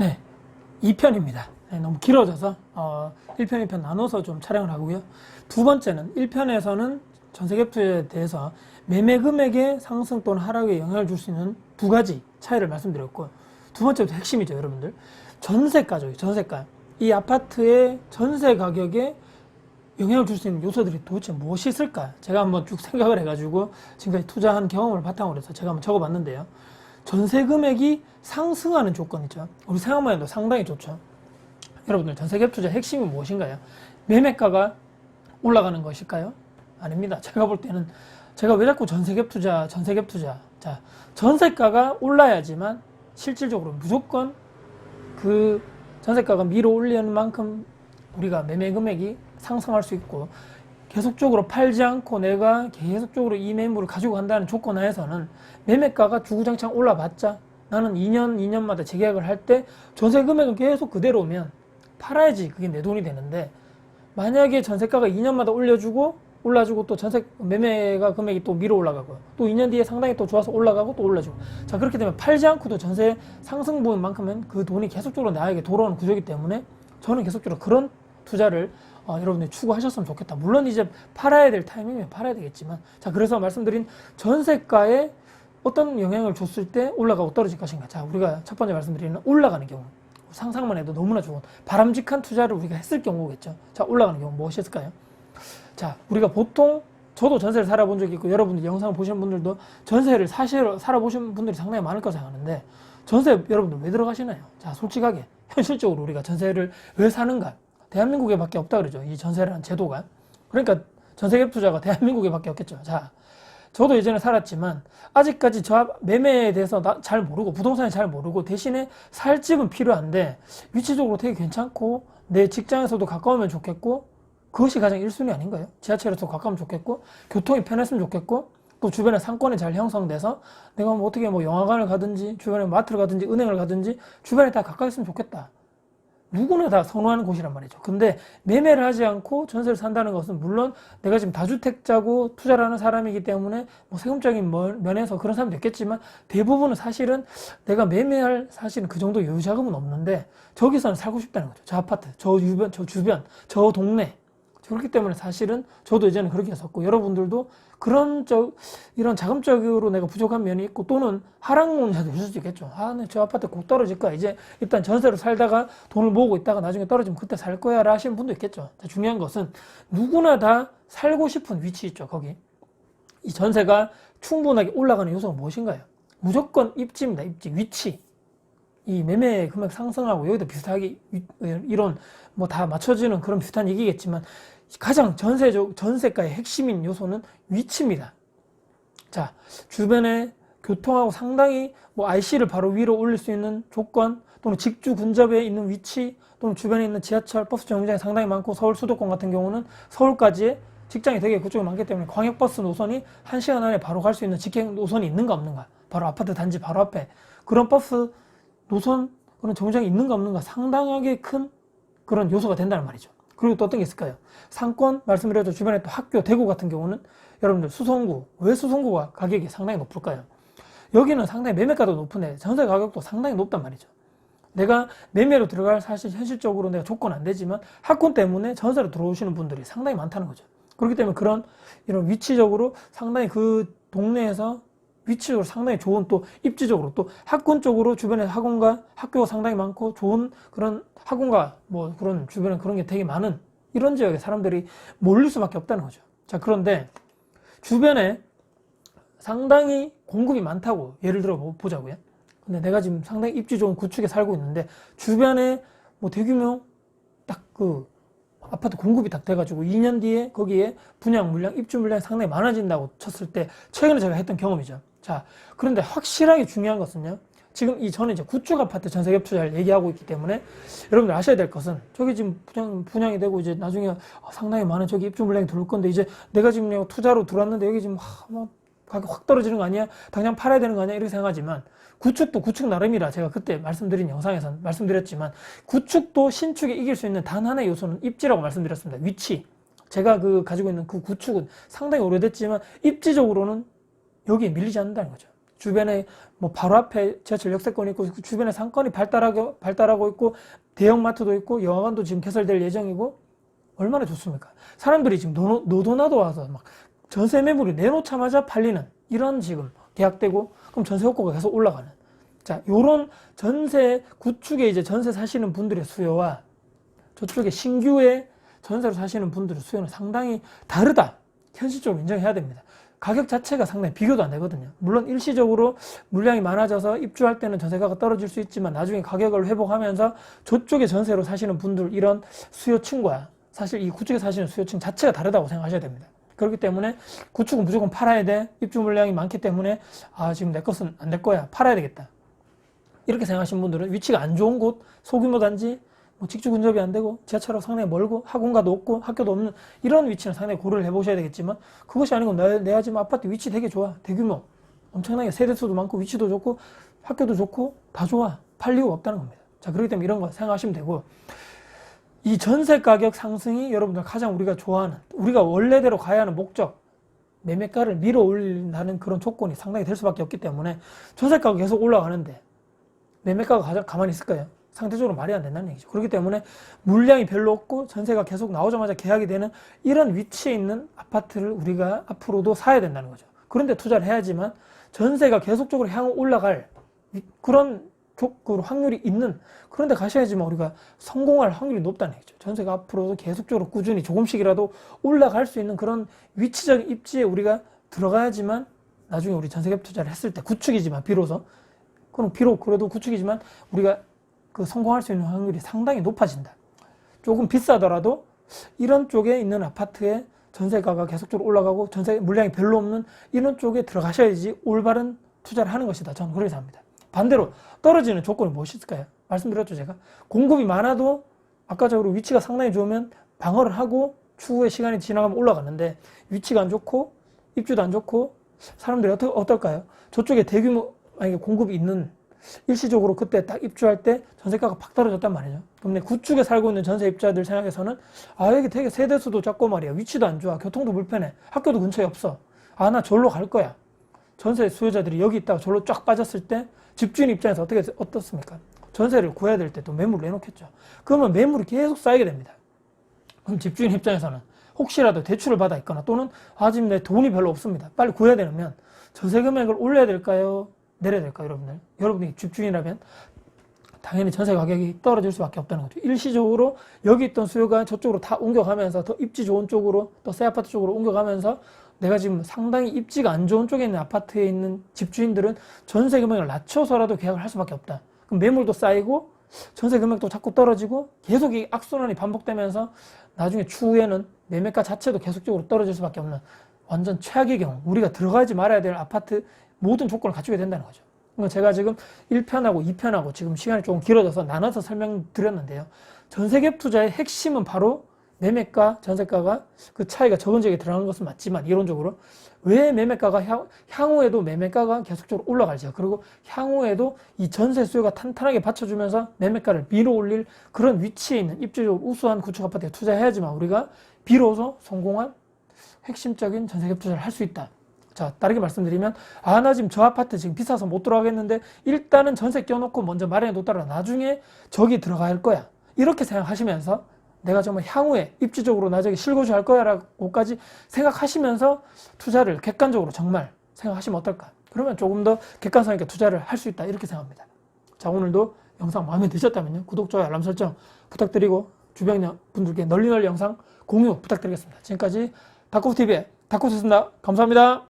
네, 2편입니다. 네, 너무 길어져서 1편, 2편 나눠서 좀 촬영을 하고요. 두 번째는 1편에서는 전세갭 투자에 대해서 매매 금액의 상승 또는 하락에 영향을 줄 수 있는 두 가지 차이를 말씀드렸고, 두 번째부터 핵심이죠, 여러분들. 전세가죠, 전세가. 이 아파트의 전세 가격에 영향을 줄 수 있는 요소들이 도대체 무엇이 있을까? 제가 한번 쭉 생각을 해가지고 지금까지 투자한 경험을 바탕으로 해서 제가 한번 적어봤는데요. 전세 금액이 상승하는 조건이죠. 우리 생각만 해도 상당히 좋죠. 여러분들, 전세갭 투자 핵심이 무엇인가요? 매매가가 올라가는 것일까요? 아닙니다. 제가 볼 때는, 제가 왜 자꾸 전세갭 투자. 자, 전세가가 올라야지만 실질적으로 무조건 그 전세가가 밀어 올리는 만큼 우리가 매매 금액이 상승할 수 있고, 계속적으로 팔지 않고 내가 계속적으로 이 매물을 가지고 간다는 조건 하에서는 매매가가 주구장창 올라봤자 나는 2년마다 재계약을 할 때 전세 금액은 계속 그대로 오면 팔아야지 그게 내 돈이 되는데, 만약에 전세가가 2년마다 올라주고 또 전세 매매가 금액이 또 밀어 올라가고 또 2년 뒤에 상당히 또 좋아서 올라가고 또 올라주고, 자, 그렇게 되면 팔지 않고도 전세 상승 부분만큼은 그 돈이 계속적으로 나에게 돌아오는 구조이기 때문에 저는 계속적으로 그런 투자를 여러분들이 추구하셨으면 좋겠다. 물론 이제 팔아야 될 타이밍이면 팔아야 되겠지만, 자, 그래서 말씀드린 전세가에 어떤 영향을 줬을 때 올라가고 떨어질 것인가. 자, 우리가 첫 번째 말씀드리는 올라가는 경우, 상상만 해도 너무나 좋은 바람직한 투자를 우리가 했을 경우겠죠. 자, 올라가는 경우 무엇이 있을까요? 자, 우리가 보통, 저도 전세를 살아본 적이 있고 여러분들 영상 보시는 분들도 전세를 살아보신 분들이 상당히 많을 거라 생각하는데, 전세 여러분들 왜 들어가시나요? 자, 솔직하게 현실적으로 우리가 전세를 왜 사는가? 대한민국에 밖에 없다 그러죠, 이 전세라는 제도가. 그러니까 전세갭 투자가 대한민국에 밖에 없겠죠. 자, 저도 예전에 살았지만 아직까지 저 매매에 대해서 잘 모르고, 부동산에 잘 모르고, 대신에 살 집은 필요한데 위치적으로 되게 괜찮고 내 직장에서도 가까우면 좋겠고, 그것이 가장 1순위 아닌가요? 지하철에서 가까우면 좋겠고, 교통이 편했으면 좋겠고, 또 주변에 상권이 잘 형성돼서 내가 뭐 어떻게 뭐 영화관을 가든지 주변에 마트를 가든지 은행을 가든지 주변에 다 가까이 있으면 좋겠다. 누구나 다 선호하는 곳이란 말이죠. 근데 매매를 하지 않고 전세를 산다는 것은, 물론 내가 지금 다주택자고 투자를 하는 사람이기 때문에 뭐 세금적인 면에서 그런 사람도 있겠지만, 대부분은 사실은 내가 매매할 사실은 그 정도 여유 자금은 없는데 저기서는 살고 싶다는 거죠. 저 아파트, 저 주변, 저 동네. 그렇기 때문에 사실은 저도 예전에 그렇게 했었고, 여러분들도 이런 자금적으로 내가 부족한 면이 있고, 또는 하락론자도 있을 수 있겠죠. 네, 저 아파트 꼭 떨어질 거야. 이제 일단 전세로 살다가 돈을 모으고 있다가 나중에 떨어지면 그때 살 거야 라 하시는 분도 있겠죠. 중요한 것은 누구나 다 살고 싶은 위치 있죠, 거기. 이 전세가 충분하게 올라가는 요소가 무엇인가요? 무조건 입지입니다. 입지, 위치. 이 매매 금액 상승하고 여기도 비슷하게 이런 뭐 다 맞춰지는 그런 비슷한 얘기겠지만, 가장 전세가의 핵심인 요소는 위치입니다. 자, 주변에 교통하고 상당히 뭐 IC를 바로 위로 올릴 수 있는 조건, 또는 직주 근접에 있는 위치, 또는 주변에 있는 지하철, 버스 정류장이 상당히 많고, 서울 수도권 같은 경우는 서울까지의 직장이 되게 그쪽에 많기 때문에 광역버스 노선이 1시간 안에 바로 갈 수 있는 직행 노선이 있는가 없는가, 바로 아파트 단지 바로 앞에 그런 버스 노선, 그런 정류장이 있는가 없는가, 상당하게 큰 그런 요소가 된다는 말이죠. 그리고 또 어떤 게 있을까요? 상권, 말씀드렸죠. 주변에 또 학교, 대구 같은 경우는 여러분들 수성구, 왜 수성구가 가격이 상당히 높을까요? 여기는 상당히 매매가도 높은데 전세 가격도 상당히 높단 말이죠. 내가 매매로 들어갈, 사실 현실적으로 내가 조건 안 되지만 학군 때문에 전세로 들어오시는 분들이 상당히 많다는 거죠. 그렇기 때문에 이런 위치적으로 상당히 그 동네에서 위치적으로 상당히 좋은, 또 입지적으로 또 학군 쪽으로 주변에 학원과 학교가 상당히 많고 좋은 그런 학원과 뭐 그런 주변에 그런 게 되게 많은 이런 지역에 사람들이 몰릴 수밖에 없다는 거죠. 자, 그런데 주변에 상당히 공급이 많다고 예를 들어 보자고요. 근데 내가 지금 상당히 입지 좋은 구축에 살고 있는데 주변에 뭐 대규모 딱 그 아파트 공급이 딱 돼가지고 2년 뒤에 거기에 분양 물량, 입주 물량이 상당히 많아진다고 쳤을 때, 최근에 제가 했던 경험이죠. 자, 그런데 확실하게 중요한 것은요, 지금 저는 이제 구축 아파트 전세갭 투자를 얘기하고 있기 때문에 여러분들 아셔야 될 것은, 저기 지금 분양이 되고 이제 나중에 상당히 많은 저기 입주 물량이 들어올 건데, 이제 내가 지금 투자로 들어왔는데 여기 지금 뭐 가격 확 떨어지는 거 아니야? 당장 팔아야 되는 거 아니야? 이렇게 생각하지만, 구축도 구축 나름이라 제가 그때 말씀드린 영상에서 말씀드렸지만, 구축도 신축에 이길 수 있는 단 하나의 요소는 입지라고 말씀드렸습니다. 위치. 제가 가지고 있는 그 구축은 상당히 오래됐지만 입지적으로는 여기에 밀리지 않는다는 거죠. 주변에 뭐 바로 앞에 지하철 역세권이 있고 주변에 상권이 발달하고 있고 대형마트도 있고 영화관도 지금 개설될 예정이고 얼마나 좋습니까? 사람들이 지금 노도나도 와서 막 전세 매물이 내놓자마자 팔리는 이런 지금 계약되고 그럼 전세 효과가 계속 올라가는 자 요런 전세 구축에 이제 전세 사시는 분들의 수요와 저쪽에 신규에 전세로 사시는 분들의 수요는 상당히 다르다. 현실적으로 인정해야 됩니다. 가격 자체가 상당히 비교도 안 되거든요. 물론 일시적으로 물량이 많아져서 입주할 때는 전세가가 떨어질 수 있지만 나중에 가격을 회복하면서 저쪽에 전세로 사시는 분들 이런 수요층과 사실 이 구축에 사시는 수요층 자체가 다르다고 생각하셔야 됩니다. 그렇기 때문에 구축은 무조건 팔아야 돼. 입주 물량이 많기 때문에 지금 내 것은 안 될 거야. 팔아야 되겠다. 이렇게 생각하시는 분들은 위치가 안 좋은 곳, 소규모 단지, 뭐 직주 근접이 안 되고 지하철하고 상당히 멀고 학원가도 없고 학교도 없는 이런 위치는 상당히 고려를 해보셔야 되겠지만 그것이 아니고 내가 지금 아파트 위치 되게 좋아. 대규모. 엄청나게 세대수도 많고 위치도 좋고 학교도 좋고 다 좋아. 팔 이유가 없다는 겁니다. 자, 그렇기 때문에 이런 거 생각하시면 되고 이 전세 가격 상승이 여러분들 가장 우리가 좋아하는 우리가 원래대로 가야 하는 목적 매매가를 밀어 올린다는 그런 조건이 상당히 될 수밖에 없기 때문에 전세 가격이 계속 올라가는데 매매가가 가만히 있을까요? 상대적으로 말이 안 된다는 얘기죠. 그렇기 때문에 물량이 별로 없고 전세가 계속 나오자마자 계약이 되는 이런 위치에 있는 아파트를 우리가 앞으로도 사야 된다는 거죠. 그런데 투자를 해야지만 전세가 계속적으로 향후 올라갈 그런 확률이 있는 그런데 가셔야지만 우리가 성공할 확률이 높다는 얘기죠. 전세가 앞으로도 계속적으로 꾸준히 조금씩이라도 올라갈 수 있는 그런 위치적인 입지에 우리가 들어가야지만 나중에 우리 전세갭 투자를 했을 때 구축이지만 비로소 그럼 비록 그래도 구축이지만 우리가 성공할 수 있는 확률이 상당히 높아진다. 조금 비싸더라도 이런 쪽에 있는 아파트에 전세가가 계속적으로 올라가고 전세 물량이 별로 없는 이런 쪽에 들어가셔야지 올바른 투자를 하는 것이다. 저는 그렇게 생각합니다. 반대로 떨어지는 조건이 무엇이 있을까요? 말씀드렸죠, 제가. 공급이 많아도 아까적으로 위치가 상당히 좋으면 방어를 하고 추후에 시간이 지나가면 올라가는데 위치가 안 좋고 입주도 안 좋고 사람들이 어떨까요? 저쪽에 대규모 만약에 공급이 있는 일시적으로 그때 딱 입주할 때 전세가가 팍 떨어졌단 말이죠. 그럼 구축에 살고 있는 전세 입자들 생각에서는 여기 되게 세대수도 작고 말이야. 위치도 안 좋아. 교통도 불편해. 학교도 근처에 없어. 나 절로 갈 거야. 전세 수요자들이 여기 있다가 절로 쫙 빠졌을 때 집주인 입장에서 어떻습니까? 전세를 구해야 될 때 또 매물을 내놓겠죠. 그러면 매물이 계속 쌓이게 됩니다. 그럼 집주인 입장에서는 혹시라도 대출을 받아 있거나 또는 지금 내 돈이 별로 없습니다. 빨리 구해야 되면 전세 금액을 올려야 될까요? 내려야 될까요, 여러분들? 여러분이 집주인이라면 당연히 전세 가격이 떨어질 수밖에 없다는 거죠. 일시적으로 여기 있던 수요가 저쪽으로 다 옮겨가면서 더 입지 좋은 쪽으로 또 새 아파트 쪽으로 옮겨가면서 내가 지금 상당히 입지가 안 좋은 쪽에 있는 아파트에 있는 집주인들은 전세 금액을 낮춰서라도 계약을 할 수밖에 없다. 그럼 매물도 쌓이고 전세 금액도 자꾸 떨어지고 계속 이 악순환이 반복되면서 나중에 추후에는 매매가 자체도 계속적으로 떨어질 수밖에 없는 완전 최악의 경우 우리가 들어가지 말아야 될 아파트 모든 조건을 갖추게 된다는 거죠. 그러니까 제가 지금 1편하고 2편하고 지금 시간이 조금 길어져서 나눠서 설명드렸는데요. 전세갭 투자의 핵심은 바로 매매가, 전세가가 그 차이가 적은 지역에 들어가는 것은 맞지만 이론적으로 왜 매매가가 향후에도 매매가가 계속적으로 올라갈지 그리고 향후에도 이 전세 수요가 탄탄하게 받쳐주면서 매매가를 밀어 올릴 그런 위치에 있는 입지적으로 우수한 구축 아파트에 투자해야지만 우리가 비로소 성공한 핵심적인 전세갭 투자를 할 수 있다. 자, 다르게 말씀드리면 나 지금 저 아파트 지금 비싸서 못 들어가겠는데 일단은 전세 껴놓고 먼저 마련해 뒀다가 나중에 저기 들어갈 거야. 이렇게 생각하시면서 내가 정말 향후에 입지적으로 나 저기 실거주 할 거야 라고까지 생각하시면서 투자를 객관적으로 정말 생각하시면 어떨까? 그러면 조금 더 객관성 있게 투자를 할 수 있다 이렇게 생각합니다. 자, 오늘도 영상 마음에 드셨다면요. 구독, 좋아요, 알람 설정 부탁드리고 주변 분들께 널리 영상 공유 부탁드리겠습니다. 지금까지 닥코프TV의 닥코프였습니다. 감사합니다.